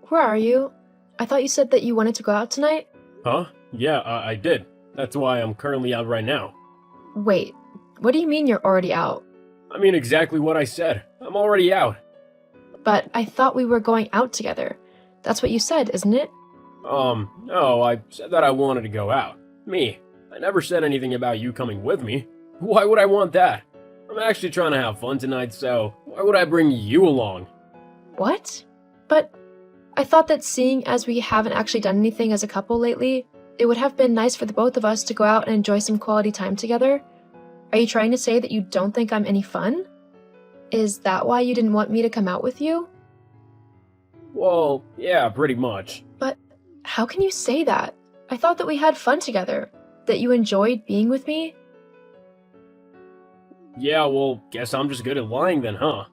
where are you? I thought you said that you wanted to go out tonight? Huh? Yeah, I did. That's why I'm currently out right now. Wait, what do you mean you're already out? I mean exactly what I said. I'm already out. But I thought we were going out together. That's what you said, isn't it? No, I said that I wanted to go out. Me. I never said anything about you coming with me. Why would I want that? I'm actually trying to have fun tonight, so why would I bring you along? What? But I thought that seeing as we haven't actually done anything as a couple lately, it would have been nice for the both of us to go out and enjoy some quality time together. Are you trying to say that you don't think I'm any fun? Is that why you didn't want me to come out with you? Well, yeah, pretty much. But how can you say that? I thought that we had fun together, that you enjoyed being with me. Yeah, well, guess I'm just good at lying then, huh?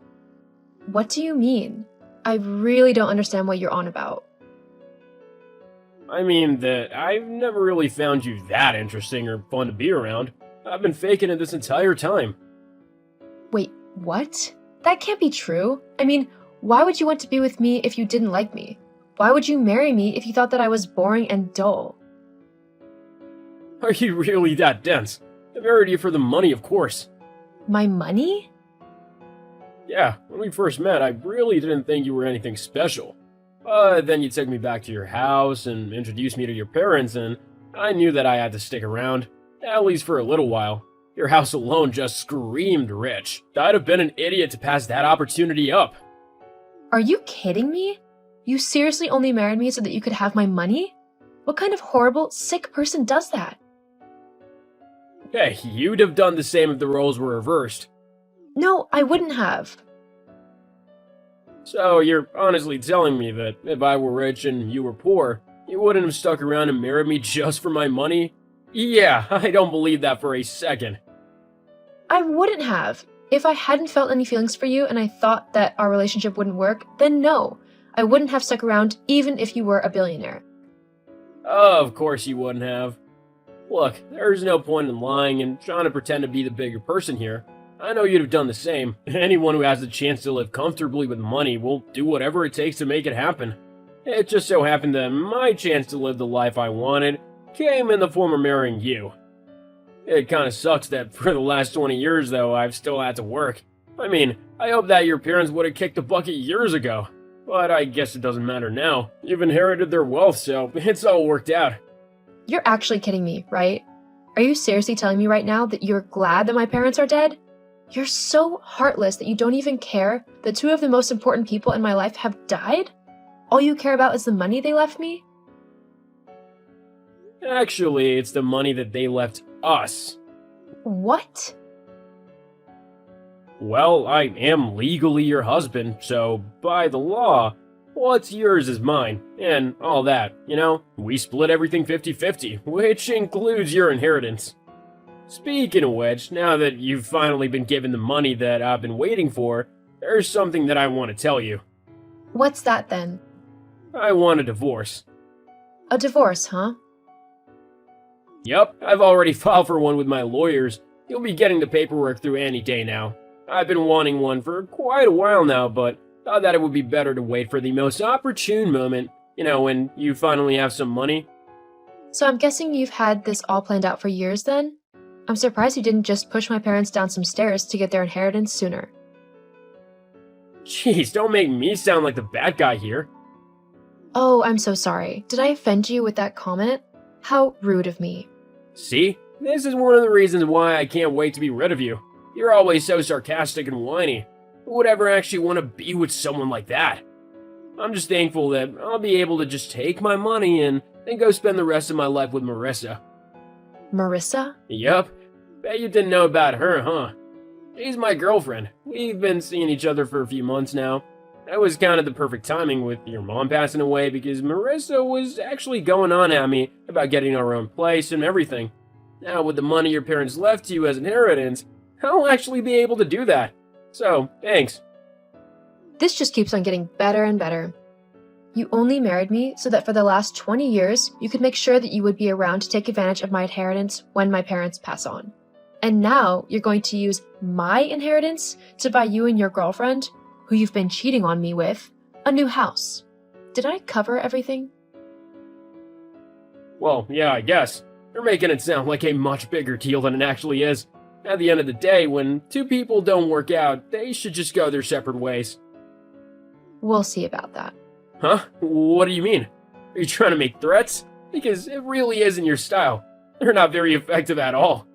What do you mean? I really don't understand what you're on about. I mean that I've never really found you that interesting or fun to be around. I've been faking it this entire time. Wait, what? That can't be true. I mean, why would you want to be with me if you didn't like me? Why would you marry me if you thought that I was boring and dull? Are you really that dense? I married you for the money, of course. My money? Yeah, when we first met, I really didn't think you were anything special. But then you took me back to your house and introduced me to your parents, and I knew that I had to stick around, at least for a little while. Your house alone just screamed rich. I'd have been an idiot to pass that opportunity up. Are you kidding me? You seriously only married me so that you could have my money? What kind of horrible, sick person does that? Hey, you'd have done the same if the roles were reversed. No, I wouldn't have. So you're honestly telling me that if I were rich and you were poor, you wouldn't have stuck around and married me just for my money? Yeah, I don't believe that for a second. I wouldn't have. If I hadn't felt any feelings for you and I thought that our relationship wouldn't work, then no. I wouldn't have stuck around even if you were a billionaire. Of course you wouldn't have. Look, there's no point in lying and trying to pretend to be the bigger person here. I know you'd have done the same. Anyone who has the chance to live comfortably with money will do whatever it takes to make it happen. It just so happened that my chance to live the life I wanted came in the form of marrying you. It kinda sucks that for the last 20 years, though, I've still had to work. I mean, I hope that your parents would have kicked the bucket years ago. But I guess it doesn't matter now. You've inherited their wealth, so it's all worked out. You're actually kidding me, right? Are you seriously telling me right now that you're glad that my parents are dead? You're so heartless that you don't even care that two of the most important people in my life have died? All you care about is the money they left me? Actually, it's the money that they left us. What? Well, I am legally your husband, so by the law, what's yours is mine, and all that, you know? We split everything 50-50, which includes your inheritance. Speaking of which, now that you've finally been given the money that I've been waiting for, there's something that I want to tell you. What's that then? I want a divorce. A divorce, huh? Yup, I've already filed for one with my lawyers. You'll be getting the paperwork through any day now. I've been wanting one for quite a while now, but thought that it would be better to wait for the most opportune moment, you know, when you finally have some money. So I'm guessing you've had this all planned out for years then? I'm surprised you didn't just push my parents down some stairs to get their inheritance sooner. Jeez, don't make me sound like the bad guy here. Oh, I'm so sorry. Did I offend you with that comment? How rude of me. See? This is one of the reasons why I can't wait to be rid of you. You're always so sarcastic and whiny. Who would ever actually want to be with someone like that? I'm just thankful that I'll be able to just take my money and then go spend the rest of my life with Marissa. Marissa? Yup. Bet you didn't know about her, huh? She's my girlfriend. We've been seeing each other for a few months now. That was kind of the perfect timing with your mom passing away because Marissa was actually going on at me about getting our own place and everything. Now with the money your parents left you as inheritance, I'll actually be able to do that. So, thanks. This just keeps on getting better and better. You only married me so that for the last 20 years, you could make sure that you would be around to take advantage of my inheritance when my parents pass on. And now you're going to use my inheritance to buy you and your girlfriend, who you've been cheating on me with, a new house. did I cover everything? Well, yeah, I guess. You're making it sound like a much bigger deal than it actually is. At the end of the day, when two people don't work out, they should just go their separate ways. We'll see about that. Huh? What do you mean? Are you trying to make threats? Because it really isn't your style. They're not very effective at all.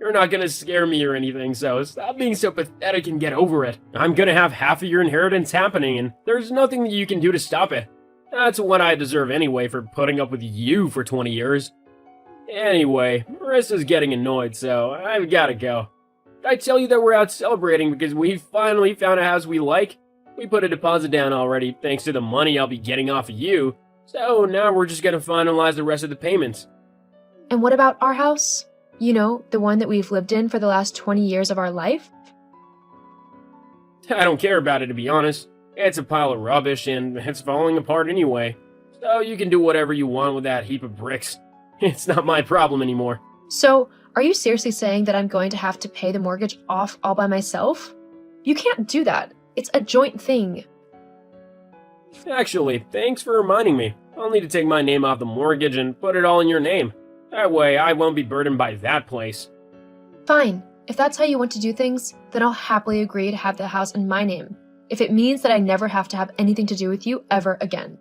You're not gonna scare me or anything, so stop being so pathetic and get over it. I'm gonna have half of your inheritance happening, and there's nothing that you can do to stop it. That's what I deserve anyway for putting up with you for 20 years. Anyway, Marissa's getting annoyed, so I've gotta go. Did I tell you that we're out celebrating because we finally found a house we like? We put a deposit down already, thanks to the money I'll be getting off of you, so now we're just gonna finalize the rest of the payments. And what about our house? You know, the one that we've lived in for the last 20 years of our life? I don't care about it, to be honest. It's a pile of rubbish, and it's falling apart anyway. So you can do whatever you want with that heap of bricks. It's not my problem anymore. So, are you seriously saying that I'm going to have to pay the mortgage off all by myself? You can't do that. It's a joint thing. Actually, thanks for reminding me. I'll need to take my name off the mortgage and put it all in your name. That way, I won't be burdened by that place. Fine. If that's how you want to do things, then I'll happily agree to have the house in my name. If it means that I never have to have anything to do with you ever again.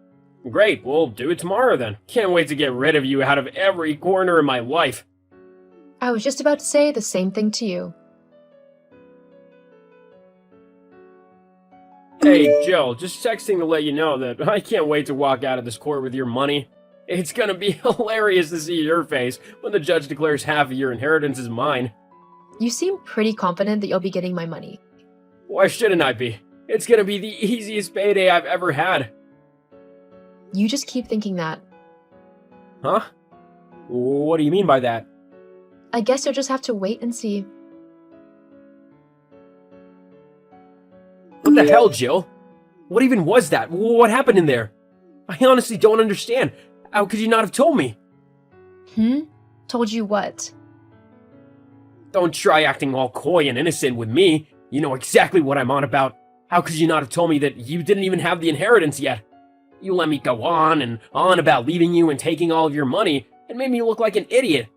Great, we'll do it tomorrow then. Can't wait to get rid of you out of every corner of my life. I was just about to say the same thing to you. Hey, Jill, just texting to let you know that I can't wait to walk out of this court with your money. It's gonna be hilarious to see your face when the judge declares half of your inheritance is mine. You seem pretty confident that you'll be getting my money. Why shouldn't I be? It's gonna be the easiest payday I've ever had. You just keep thinking that. Huh? What do you mean by that? I guess you'll just have to wait and see. What the hell, Jill? What even was that? What happened in there? I honestly don't understand. How could you not have told me? Told you what? Don't try acting all coy and innocent with me. You know exactly what I'm on about. How could you not have told me that you didn't even have the inheritance yet? You let me go on and on about leaving you and taking all of your money and made me look like an idiot.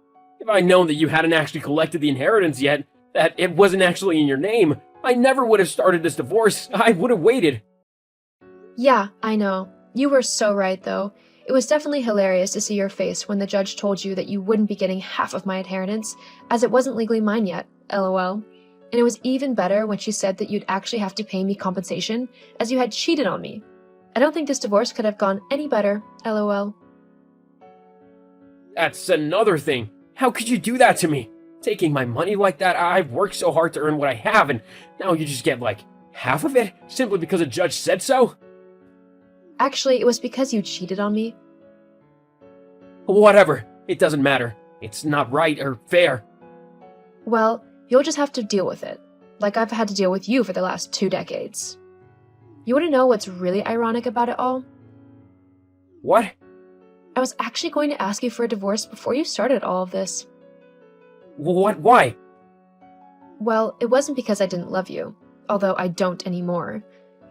If I'd known that you hadn't actually collected the inheritance yet, that it wasn't actually in your name, I never would have started this divorce. I would have waited. Yeah, I know. You were so right, though. It was definitely hilarious to see your face when the judge told you that you wouldn't be getting half of my inheritance, as it wasn't legally mine yet, lol. And it was even better when she said that you'd actually have to pay me compensation, as you had cheated on me. I don't think this divorce could have gone any better, lol. That's another thing. How could you do that to me? Taking my money like that, I've worked so hard to earn what I have, and now you just get, like, half of it, simply because a judge said so? Actually, it was because you cheated on me. Whatever. It doesn't matter. It's not right or fair. Well, you'll just have to deal with it, like I've had to deal with you for the last 2 decades. You want to know what's really ironic about it all? What? I was actually going to ask you for a divorce before you started all of this. What? Why? Well, it wasn't because I didn't love you, although I don't anymore.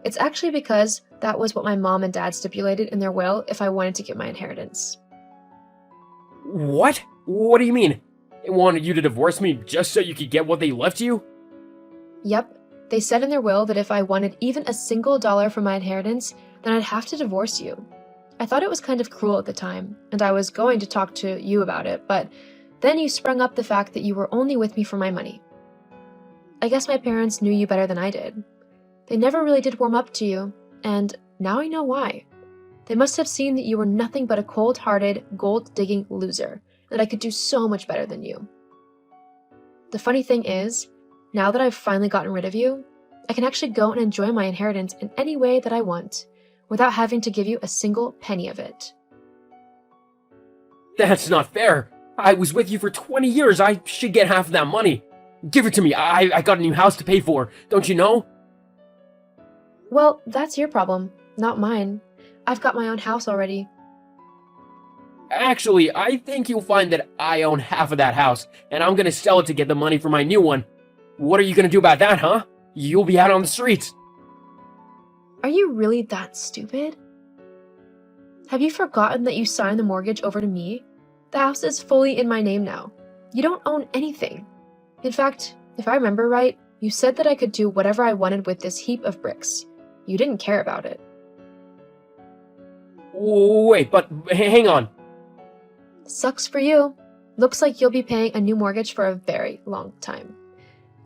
It's actually because that was what my mom and dad stipulated in their will if I wanted to get my inheritance. What? What do you mean? They wanted you to divorce me just so you could get what they left you? Yep, they said in their will that if I wanted even a single dollar from my inheritance, then I'd have to divorce you. I thought it was kind of cruel at the time, and I was going to talk to you about it, but then you sprung up the fact that you were only with me for my money. I guess my parents knew you better than I did. They never really did warm up to you, and now I know why. They must have seen that you were nothing but a cold-hearted, gold-digging loser, that I could do so much better than you. The funny thing is, now that I've finally gotten rid of you, I can actually go and enjoy my inheritance in any way that I want, without having to give you a single penny of it. That's not fair. I was with you for 20 years. I should get half of that money. Give it to me. I got a new house to pay for. Don't you know? Well, that's your problem, not mine. I've got my own house already. Actually, I think you'll find that I own half of that house, and I'm gonna sell it to get the money for my new one. What are you gonna do about that, huh? You'll be out on the streets. Are you really that stupid? Have you forgotten that you signed the mortgage over to me? The house is fully in my name now. You don't own anything. In fact, if I remember right, you said that I could do whatever I wanted with this heap of bricks. You didn't care about it. Wait, but hang on. Sucks for you. Looks like you'll be paying a new mortgage for a very long time.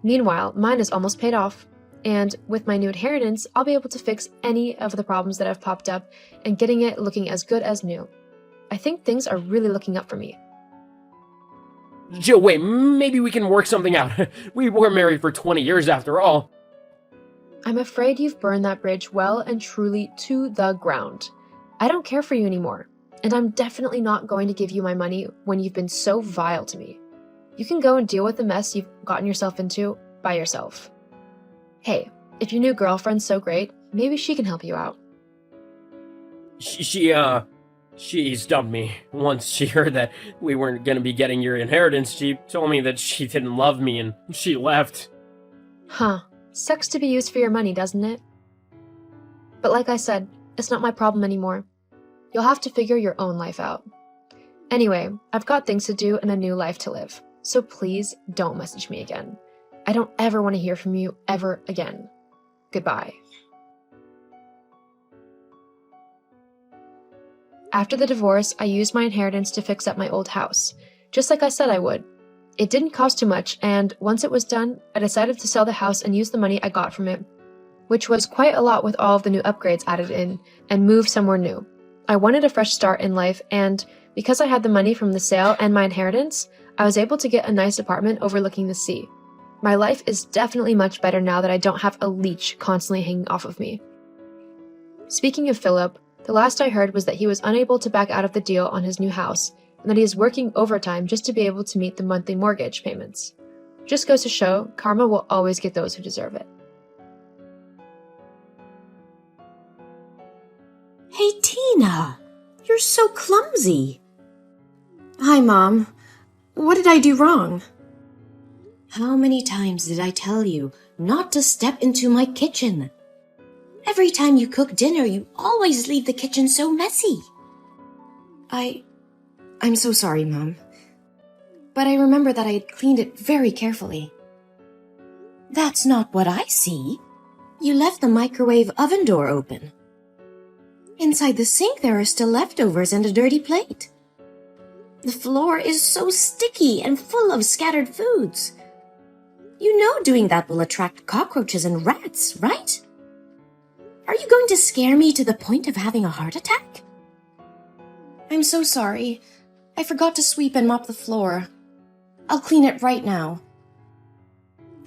Meanwhile, mine is almost paid off, and with my new inheritance, I'll be able to fix any of the problems that have popped up and getting it looking as good as new. I think things are really looking up for me. Jill, wait, maybe we can work something out. We were married for 20 years after all. I'm afraid you've burned that bridge well and truly to the ground. I don't care for you anymore, and I'm definitely not going to give you my money when you've been so vile to me. You can go and deal with the mess you've gotten yourself into by yourself. Hey, if your new girlfriend's so great, maybe she can help you out. She stumped me. Once she heard that we weren't gonna be getting your inheritance, she told me that she didn't love me and she left. Huh. Sucks to be used for your money, doesn't it? But like I said, it's not my problem anymore. You'll have to figure your own life out. Anyway, I've got things to do and a new life to live, so please don't message me again. I don't ever want to hear from you ever again. Goodbye. After the divorce, I used my inheritance to fix up my old house, just like I said I would. It didn't cost too much, and once it was done, I decided to sell the house and use the money I got from it, which was quite a lot with all of the new upgrades added in, and move somewhere new. I wanted a fresh start in life, and because I had the money from the sale and my inheritance, I was able to get a nice apartment overlooking the sea. My life is definitely much better now that I don't have a leech constantly hanging off of me. Speaking of Philip, the last I heard was that he was unable to back out of the deal on his new house, and that he is working overtime just to be able to meet the monthly mortgage payments. Just goes to show, karma will always get those who deserve it. Hey, Tina! You're so clumsy. Hi, Mom. What did I do wrong? How many times did I tell you not to step into my kitchen? Every time you cook dinner, you always leave the kitchen so messy. I'm so sorry, Mom. But I remember that I had cleaned it very carefully. That's not what I see. You left the microwave oven door open. Inside the sink, there are still leftovers and a dirty plate. The floor is so sticky and full of scattered foods. You know doing that will attract cockroaches and rats, right? Are you going to scare me to the point of having a heart attack? I'm so sorry. I forgot to sweep and mop the floor. I'll clean it right now.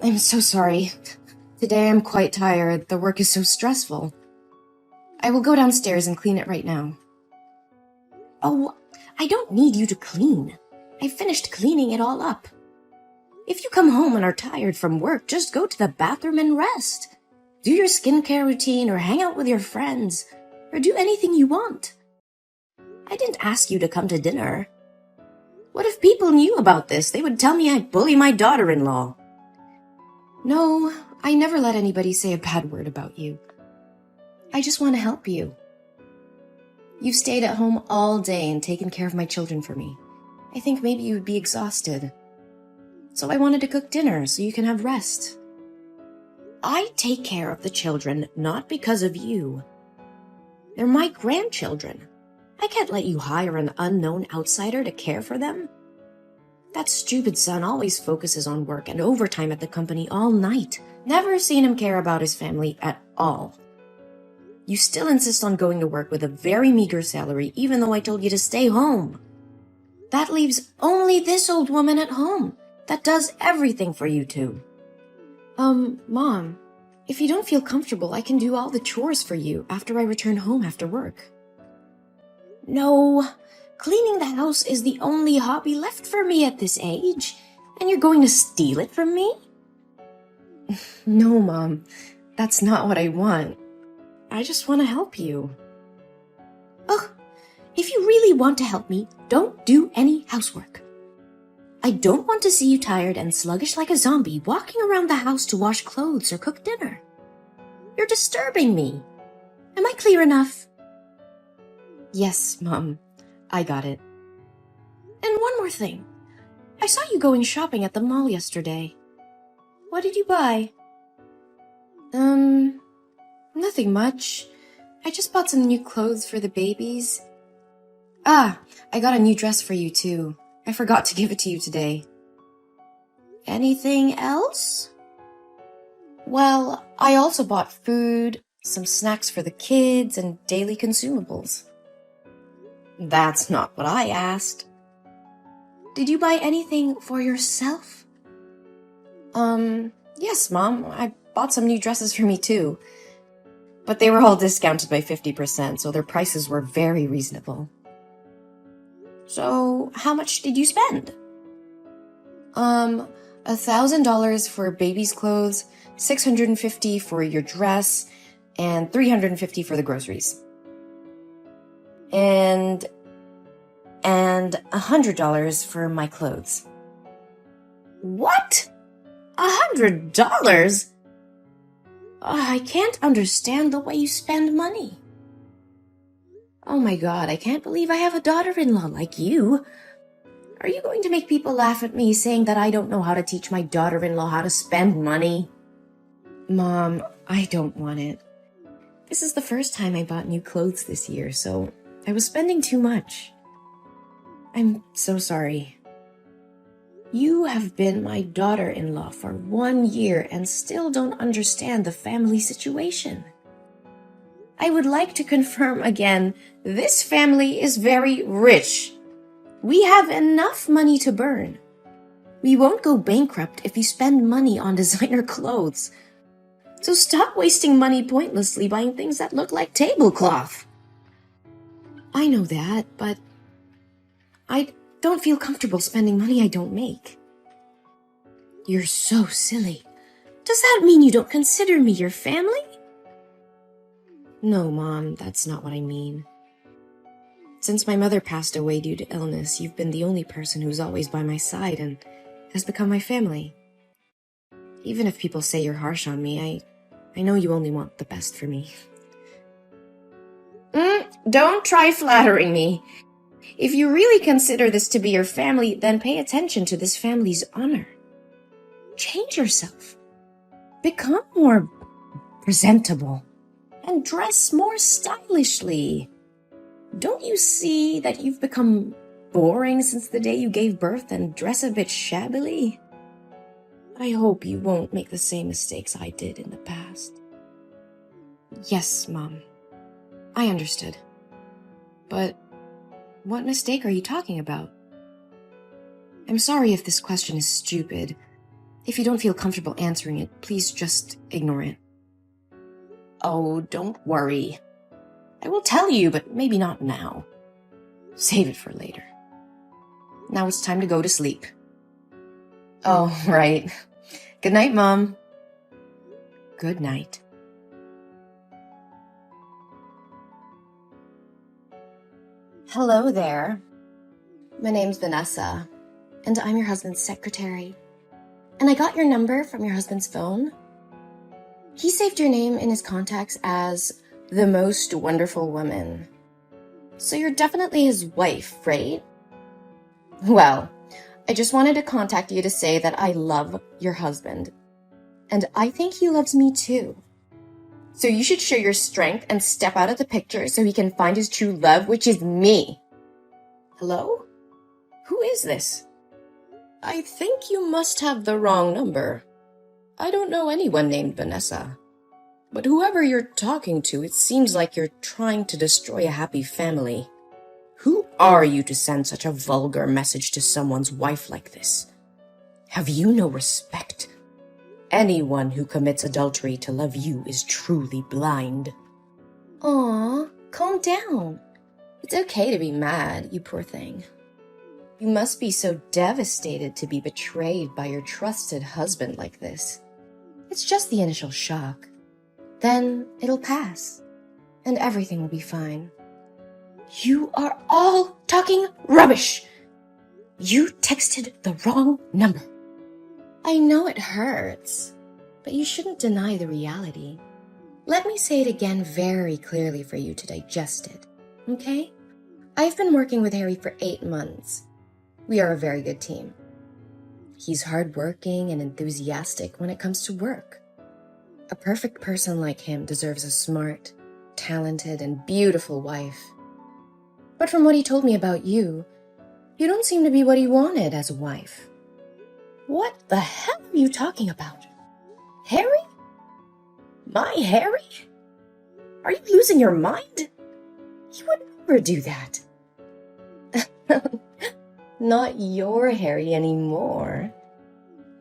I'm so sorry. Today I'm quite tired. The work is so stressful. I will go downstairs and clean it right now. Oh, I don't need you to clean. I finished cleaning it all up. If you come home and are tired from work, just go to the bathroom and rest. Do your skincare routine or hang out with your friends, or do anything you want. I didn't ask you to come to dinner. What if people knew about this? They would tell me I bully my daughter-in-law. No, I never let anybody say a bad word about you. I just want to help you. You've stayed at home all day and taken care of my children for me. I think maybe you would be exhausted. So I wanted to cook dinner so you can have rest. I take care of the children not because of you. They're my grandchildren. I can't let you hire an unknown outsider to care for them. That stupid son always focuses on work and overtime at the company all night. Never seen him care about his family at all. You still insist on going to work with a very meager salary, even though I told you to stay home. That leaves only this old woman at home that does everything for you two. Mom, if you don't feel comfortable, I can do all the chores for you after I return home after work. No, cleaning the house is the only hobby left for me at this age, and you're going to steal it from me? No, Mom, that's not what I want. I just want to help you. Ugh, if you really want to help me, don't do any housework. I don't want to see you tired and sluggish like a zombie walking around the house to wash clothes or cook dinner. You're disturbing me. Am I clear enough? Yes, Mom. I got it. And one more thing. I saw you going shopping at the mall yesterday. What did you buy? Nothing much. I just bought some new clothes for the babies. Ah, I got a new dress for you too. I forgot to give it to you today. Anything else? Well, I also bought food, some snacks for the kids, and daily consumables. That's not what I asked. Did you buy anything for yourself? Yes, Mom. I bought some new dresses for me too. But they were all discounted by 50%, so their prices were very reasonable. So, how much did you spend? $1,000 for baby's clothes, $650 for your dress, and $350 for the groceries. And $100 for my clothes. What? $100? I can't understand the way you spend money. Oh my God, I can't believe I have a daughter-in-law like you. Are you going to make people laugh at me saying that I don't know how to teach my daughter-in-law how to spend money? Mom, I don't want it. This is the first time I bought new clothes this year, so I was spending too much. I'm so sorry. You have been my daughter-in-law for 1 year and still don't understand the family situation. I would like to confirm again, this family is very rich. We have enough money to burn. We won't go bankrupt if you spend money on designer clothes. So stop wasting money pointlessly buying things that look like tablecloth. I know that, but I don't feel comfortable spending money I don't make. You're so silly. Does that mean you don't consider me your family? No, Mom, that's not what I mean. Since my mother passed away due to illness, you've been the only person who's always by my side and has become my family. Even if people say you're harsh on me, I know you only want the best for me. Don't try flattering me. If you really consider this to be your family, then pay attention to this family's honor. Change yourself. Become more presentable. And dress more stylishly. Don't you see that you've become boring since the day you gave birth and dress a bit shabbily? I hope you won't make the same mistakes I did in the past. Yes, Mom. I understood. But what mistake are you talking about? I'm sorry if this question is stupid. If you don't feel comfortable answering it, please just ignore it. Oh, don't worry. I will tell you, but maybe not now. Save it for later. Now it's time to go to sleep. Oh, right. Good night, Mom. Good night. Hello there. My name's Vanessa, and I'm your husband's secretary. And I got your number from your husband's phone. He saved your name in his contacts as the most wonderful woman. So you're definitely his wife, right? Well, I just wanted to contact you to say that I love your husband. And I think he loves me too. So you should show your strength and step out of the picture so he can find his true love, which is me. Hello? Who is this? I think you must have the wrong number. I don't know anyone named Vanessa. But whoever you're talking to, it seems like you're trying to destroy a happy family. Who are you to send such a vulgar message to someone's wife like this? Have you no respect? Anyone who commits adultery to love you is truly blind. Aw, calm down. It's okay to be mad, you poor thing. You must be so devastated to be betrayed by your trusted husband like this. It's just the initial shock. Then it'll pass, and everything will be fine. You are all talking rubbish! You texted the wrong number. I know it hurts, but you shouldn't deny the reality. Let me say it again very clearly for you to digest it, okay? I've been working with Harry for 8 months. We are a very good team. He's hardworking and enthusiastic when it comes to work. A perfect person like him deserves a smart, talented, and beautiful wife. But from what he told me about you, you don't seem to be what he wanted as a wife. What the hell are you talking about? Harry? My Harry? Are you losing your mind? He would never do that. Not your Harry anymore.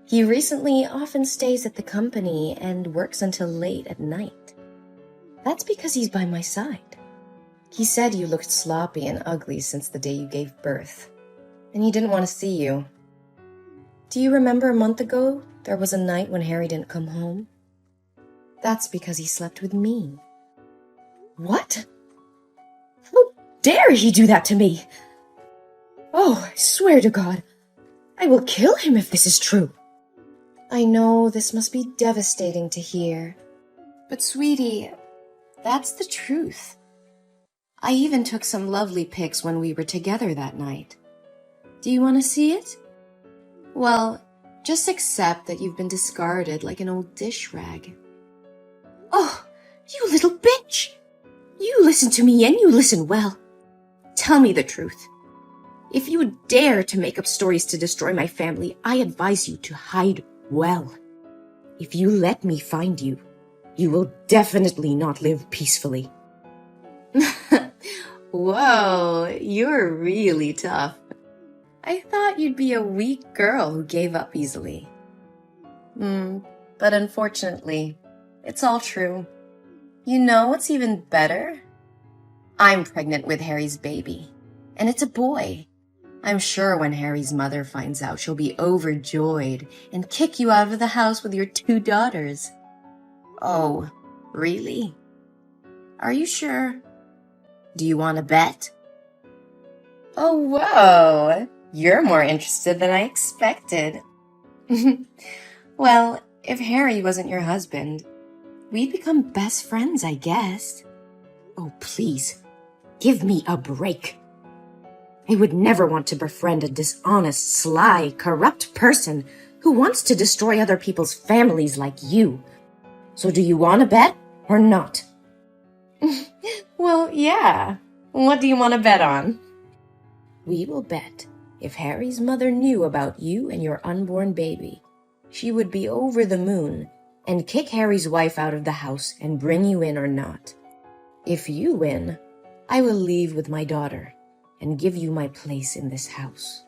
He recently often stays at the company and works until late at night. That's because he's by my side. He said you looked sloppy and ugly since the day you gave birth, and he didn't want to see you. Do you remember a month ago there was a night when Harry didn't come home? That's because he slept with me. What? How dare he do that to me? Oh, I swear to God, I will kill him if this is true. I know this must be devastating to hear, but sweetie, that's the truth. I even took some lovely pics when we were together that night. Do you want to see it? Well, just accept that you've been discarded like an old dish rag. Oh, you little bitch! You listen to me and you listen well. Tell me the truth. If you would dare to make up stories to destroy my family, I advise you to hide well. If you let me find you, you will definitely not live peacefully. Whoa, you're really tough. I thought you'd be a weak girl who gave up easily. But unfortunately, it's all true. You know what's even better? I'm pregnant with Harry's baby, and it's a boy. I'm sure when Harry's mother finds out, she'll be overjoyed and kick you out of the house with your 2 daughters. Oh, really? Are you sure? Do you want to bet? Oh, whoa! You're more interested than I expected. Well, if Harry wasn't your husband, we'd become best friends, I guess. Oh, please, give me a break. I would never want to befriend a dishonest, sly, corrupt person who wants to destroy other people's families like you. So do you want to bet or not? Well, yeah. What do you want to bet on? We will bet if Harry's mother knew about you and your unborn baby, she would be over the moon and kick Harry's wife out of the house and bring you in or not. If you win, I will leave with my daughter and give you my place in this house.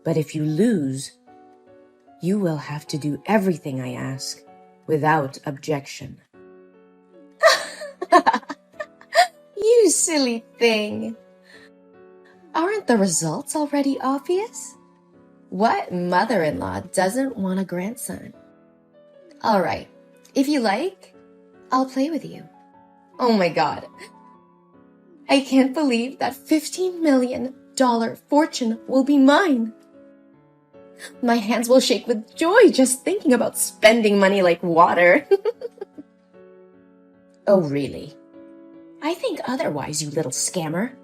But if you lose, you will have to do everything I ask without objection. You silly thing. Aren't the results already obvious? What mother-in-law doesn't want a grandson? All right, if you like, I'll play with you. Oh my God. I can't believe that $15 million fortune will be mine. My hands will shake with joy just thinking about spending money like water. Oh, really? I think otherwise, you little scammer.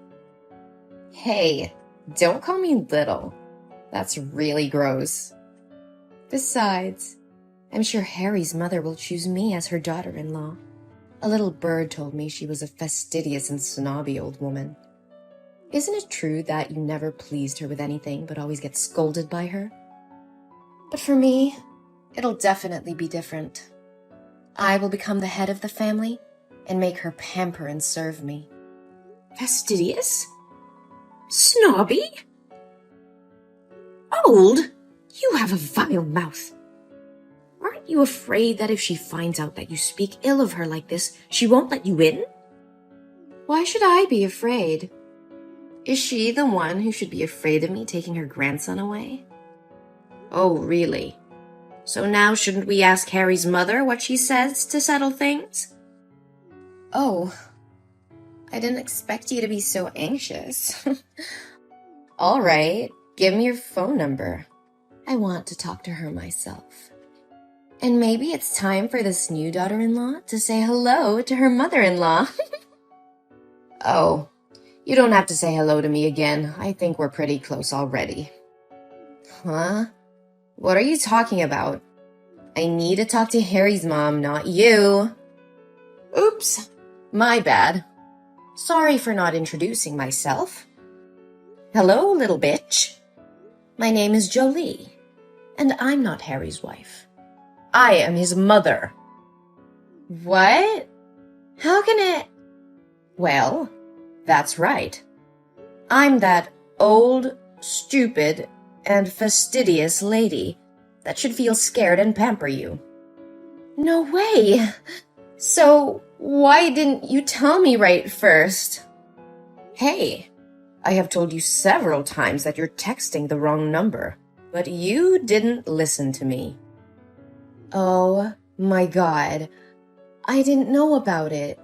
Hey, don't call me little. That's really gross. Besides, I'm sure Harry's mother will choose me as her daughter-in-law. A little bird told me she was a fastidious and snobby old woman. Isn't it true that you never pleased her with anything but always get scolded by her? But for me, it'll definitely be different. I will become the head of the family and make her pamper and serve me. Fastidious? Snobby? Old? You have a vile mouth. Aren't you afraid that if she finds out that you speak ill of her like this, she won't let you in? Why should I be afraid? Is she the one who should be afraid of me taking her grandson away? Oh, really? So now shouldn't we ask Harry's mother what she says to settle things? Oh, I didn't expect you to be so anxious. All right, give me your phone number. I want to talk to her myself. And maybe it's time for this new daughter-in-law to say hello to her mother-in-law. Oh, You don't have to say hello to me again. I think we're pretty close already. Huh? What are you talking about? I need to talk to Harry's mom, not you. Oops, my bad. Sorry for not introducing myself. Hello, little bitch. My name is Jolie, and I'm not Harry's wife. I am his mother. What? How can it... Well, that's right. I'm that old, stupid, and fastidious lady that should feel scared and pamper you. No way! So, why didn't you tell me right first? Hey, I have told you several times that you're texting the wrong number, but you didn't listen to me. Oh my god, I didn't know about it.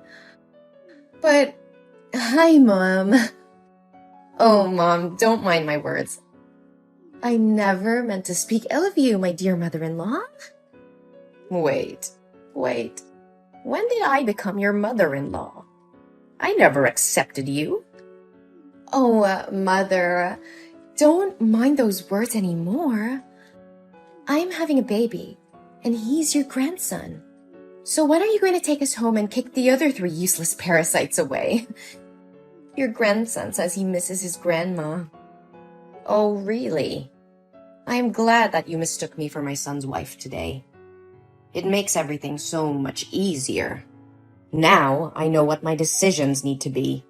But, hi, Mom. Oh, Mom, don't mind my words. I never meant to speak ill of you, my dear mother-in-law. Wait. When did I become your mother-in-law? I never accepted you. Oh, Mother, don't mind those words anymore. I'm having a baby, and he's your grandson. So when are you going to take us home and kick the other 3 useless parasites away? Your grandson says he misses his grandma. Oh, really? I am glad that you mistook me for my son's wife today. It makes everything so much easier. Now I know what my decisions need to be.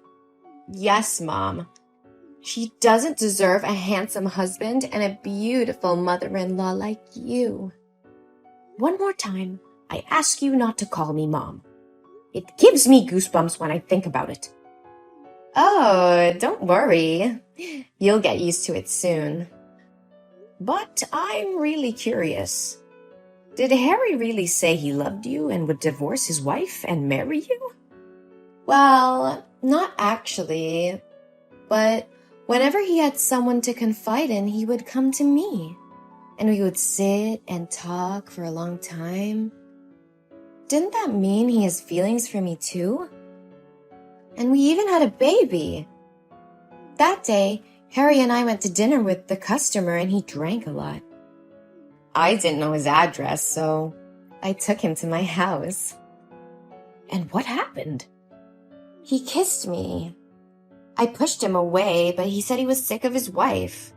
Yes, Mom. She doesn't deserve a handsome husband and a beautiful mother-in-law like you. One more time, I ask you not to call me Mom. It gives me goosebumps when I think about it. Oh, don't worry. You'll get used to it soon. But I'm really curious. Did Harry really say he loved you and would divorce his wife and marry you? Well, not actually. But whenever he had someone to confide in, he would come to me. And we would sit and talk for a long time. Didn't that mean he has feelings for me too? And we even had a baby. That day, Harry and I went to dinner with the customer and he drank a lot. I didn't know his address, so I took him to my house. And what happened? He kissed me. I pushed him away, but he said he was sick of his wife.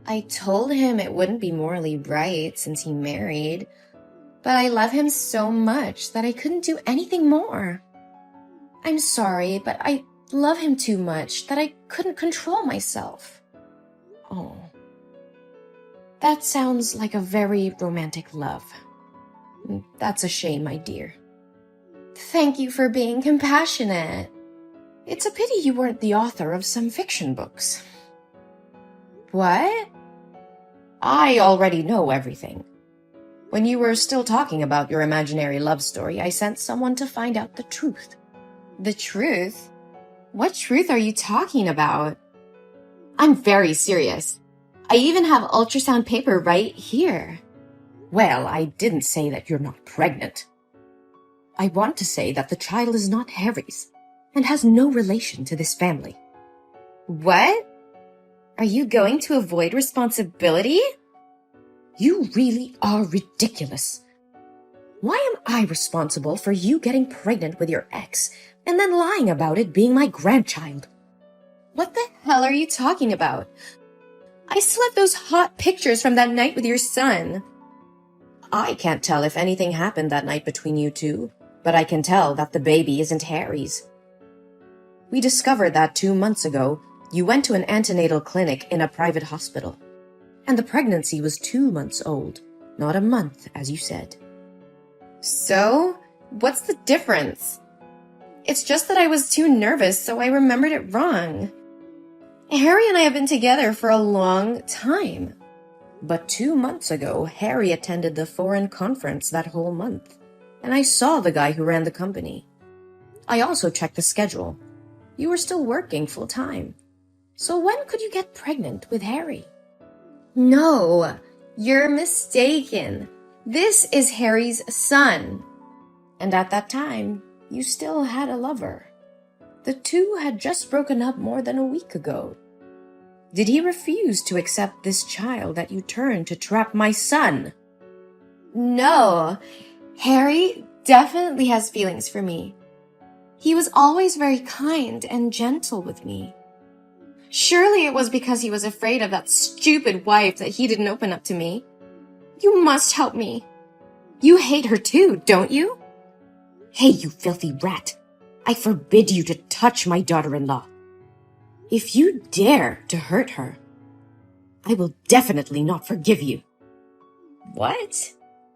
I told him it wouldn't be morally right since he married, but I love him so much that I couldn't do anything more. I'm sorry, but I love him too much that I couldn't control myself. Oh. That sounds like a very romantic love. That's a shame, my dear. Thank you for being compassionate. It's a pity you weren't the author of some fiction books. What? I already know everything. When you were still talking about your imaginary love story, I sent someone to find out the truth. The truth? What truth are you talking about? I'm very serious. I even have ultrasound paper right here. Well, I didn't say that you're not pregnant. I want to say that the child is not Harry's and has no relation to this family. What? Are you going to avoid responsibility? You really are ridiculous. Why am I responsible for you getting pregnant with your ex and then lying about it being my grandchild? What the hell are you talking about? I still have those hot pictures from that night with your son. I can't tell if anything happened that night between you two, but I can tell that the baby isn't Harry's. We discovered that 2 months ago, you went to an antenatal clinic in a private hospital, and the pregnancy was 2 months old, not a month, as you said. So, what's the difference? It's just that I was too nervous, so I remembered it wrong. Harry and I have been together for a long time. But 2 months ago, Harry attended the foreign conference that whole month, and I saw the guy who ran the company. I also checked the schedule. You were still working full-time. So when could you get pregnant with Harry? No, you're mistaken. This is Harry's son. And at that time, you still had a lover. The two had just broken up more than a week ago. Did he refuse to accept this child that you turned to trap my son? No, Harry definitely has feelings for me. He was always very kind and gentle with me. Surely it was because he was afraid of that stupid wife that he didn't open up to me. You must help me. You hate her too, don't you? Hey, you filthy rat. I forbid you to touch my daughter-in-law. If you dare to hurt her, I will definitely not forgive you. What?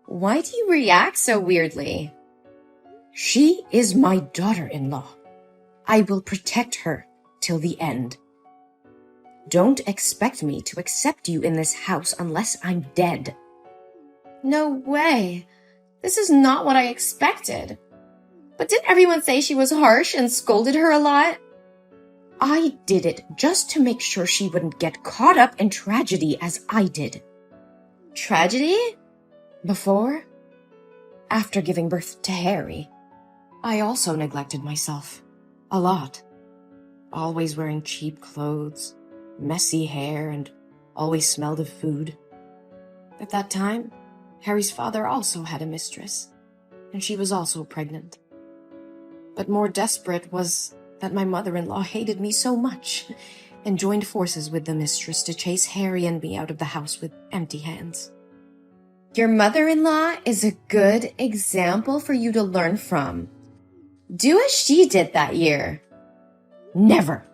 Why do you react so weirdly? She is my daughter-in-law. I will protect her till the end. Don't expect me to accept you in this house unless I'm dead. No way. This is not what I expected. But didn't everyone say she was harsh and scolded her a lot? I did it just to make sure she wouldn't get caught up in tragedy as I did. Tragedy? Before? After giving birth to Harry, I also neglected myself. A lot. Always wearing cheap clothes, messy hair, and always smelled of food. At that time, Harry's father also had a mistress, and she was also pregnant. But more desperate was that my mother-in-law hated me so much and joined forces with the mistress to chase Harry and me out of the house with empty hands. Your mother-in-law is a good example for you to learn from. Do as she did that year. Never.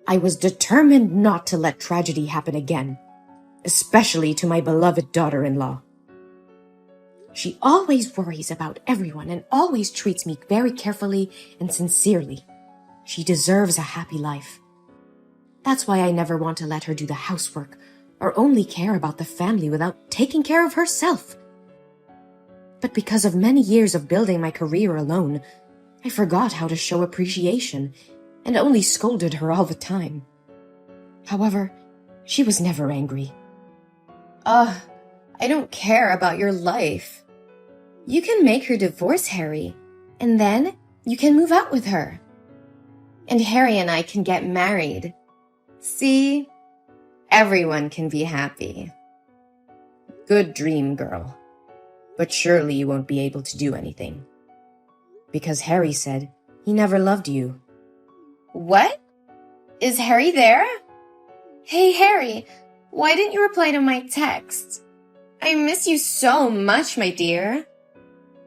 I was determined not to let tragedy happen again, especially to my beloved daughter-in-law. She always worries about everyone and always treats me very carefully and sincerely. She deserves a happy life. That's why I never want to let her do the housework or only care about the family without taking care of herself. But because of many years of building my career alone, I forgot how to show appreciation and only scolded her all the time. However, she was never angry. I don't care about your life. You can make her divorce Harry, and then you can move out with her. And Harry and I can get married. See? Everyone can be happy. Good dream, girl. But surely you won't be able to do anything. Because Harry said he never loved you. What? Is Harry there? Hey, Harry, why didn't you reply to my text? I miss you so much, my dear.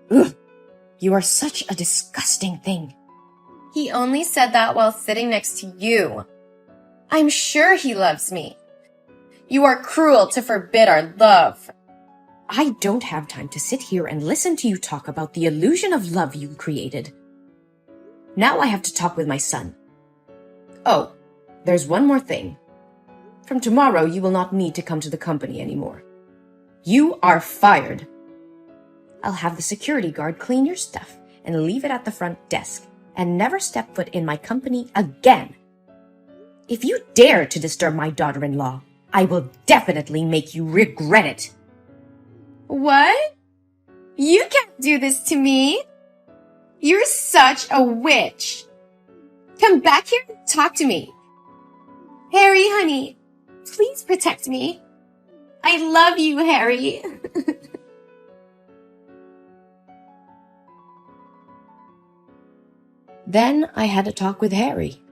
Ugh, you are such a disgusting thing. He only said that while sitting next to you. I'm sure he loves me. You are cruel to forbid our love. I don't have time to sit here and listen to you talk about the illusion of love you created. Now I have to talk with my son. Oh, there's one more thing. From tomorrow, you will not need to come to the company anymore. You are fired. I'll have the security guard clean your stuff and leave it at the front desk and never step foot in my company again. If you dare to disturb my daughter-in-law, I will definitely make you regret it. What? You can't do this to me. You're such a witch. Come back here and talk to me. Harry, honey, please protect me. I love you, Harry. Then I had a talk with Harry.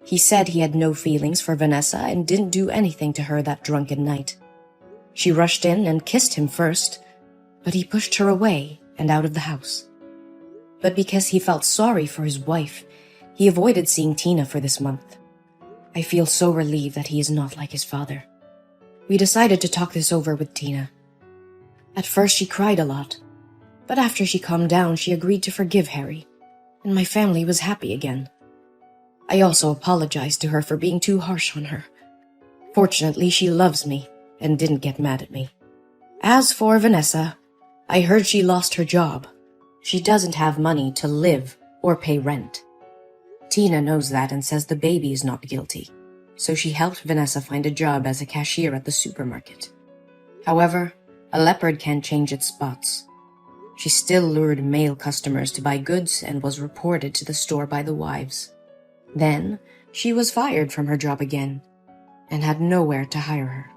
He said he had no feelings for Vanessa and didn't do anything to her that drunken night. She rushed in and kissed him first, but he pushed her away and out of the house. But because he felt sorry for his wife, he avoided seeing Tina for this month. I feel so relieved that he is not like his father. We decided to talk this over with Tina. At first she cried a lot, but after she calmed down, she agreed to forgive Harry, and my family was happy again. I also apologized to her for being too harsh on her. Fortunately, she loves me and didn't get mad at me. As for Vanessa, I heard she lost her job. She doesn't have money to live or pay rent. Tina knows that and says the baby is not guilty, so she helped Vanessa find a job as a cashier at the supermarket. However, a leopard can't change its spots. She still lured male customers to buy goods and was reported to the store by the wives. Then, she was fired from her job again and had nowhere to hire her.